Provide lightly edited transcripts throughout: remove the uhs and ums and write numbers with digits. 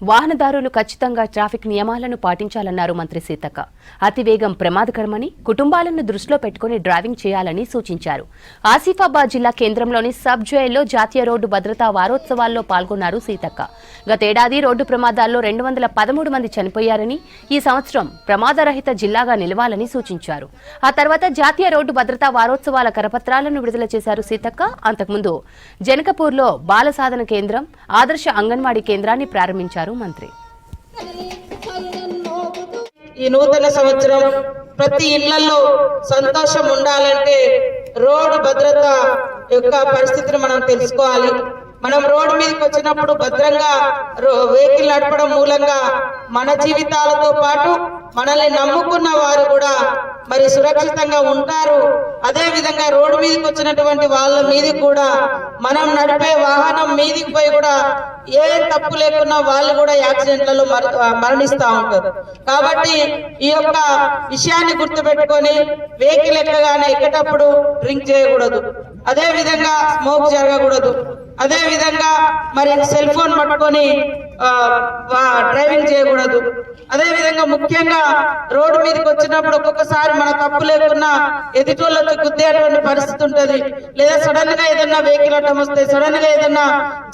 వాహనదారులు ఖచ్చితంగా ట్రాఫిక్ నియమాలను పాటించాలన్నారు మంత్రి సీతక్క. అతివేగం ప్రమాదకరమని, కుటుంబాలను దృష్టిలో పెట్టుకుని డ్రైవింగ్ చేయాలని సూచించారు. ఆసిఫాబాద్ జిల్లా కేంద్రంలోని సబ్ జైల్లో జాతీయ రోడ్డు భద్రతా వారోత్సవాల్లో పాల్గొన్నారు సీతక్క. గతేడాది రోడ్డు ప్రమాదాల్లో 213 మంది చనిపోయారని, ఈ సంవత్సరం ప్రమాదరహిత జిల్లాగా నిలవాలని సూచించారు. ఆ తర్వాత జాతీయ రోడ్డు భద్రతా వారోత్సవాల కరపత్రాలను విడుదల చేశారు సీతక్క. అంతకుముందు జనకపూర్లో బాల సాధన కేంద్రం, ఆదర్శ అంగన్వాడీ కేంద్రాన్ని ప్రారంభించారు మంత్రి. ఈ నూతన సంవత్సరం ప్రతి ఇళ్లలో సంతోషం ఉండాలంటే రోడ్డు భద్రత యొక్క పరిస్థితిని మనం తెలుసుకోవాలి. మనం రోడ్డు మీదకి వచ్చినప్పుడు భద్రంగా వెహికల్ నడపడం మూలంగా మన జీవితాలతో పాటు మనల్ని నమ్ముకున్న వారు కూడా మరి సురక్షితంగా ఉంటారు. అదే విధంగా రోడ్డు మీదకి వచ్చినటువంటి వాళ్ళ మీదకి కూడా మనం నడిపే వాహనం మీదకి పోయి కూడా ఏ తప్పు లేకున్నా వాళ్ళు కూడా యాక్సిడెంట్లలో మరణిస్తూ ఉంటారు. కాబట్టి ఈ యొక్క విషయాన్ని గుర్తుపెట్టుకొని వెహికల్ ఎక్కేటప్పుడు డ్రింక్ చేయకూడదు, అదే విధంగా స్మోక్ జరగకూడదు, అదే విధంగా మరి సెల్ ఫోన్ పట్టుకొని డ్రైవింగ్ చేయకూడదు. అదే విధంగా ముఖ్యంగా రోడ్డు మీదకి వచ్చినప్పుడు ఒక్కొక్కసారి మన తప్పు లేకున్నా ఎదుటోళ్ళకి గుద్దేటువంటి పరిస్థితి ఉంటుంది. లేదా సడన్ గా ఏదన్నా వెహికల్ అడ్డం వస్తుంది, సడన్ గా ఏదన్నా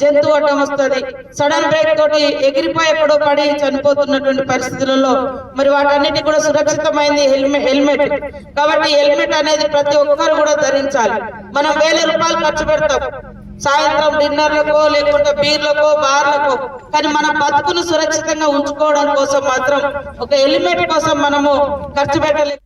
జంతువు అడ్డం వస్తుంది, సడన్ బ్రేక్ తోటి ఎగిరిపోయి ఎక్కడో పడి చనిపోతున్నటువంటి పరిస్థితులలో మరి వాటన్నిటి కూడా సురక్షితమైంది హెల్మెట్. కాబట్టి హెల్మెట్ అనేది ప్రతి ఒక్కరు కూడా ధరించాలి. మనం 1000 రూపాయలు ఖర్చు పెడతాం సాయంత్రం డిన్నర్లకో లేకుంటే బీర్లకో బార్లకో, కానీ మన బతుకును సురక్షితంగా ఉంచుకోవడం కోసం మాత్రం ఒక హెల్మెట్ కోసం మనము ఖర్చు పెట్టలేదు.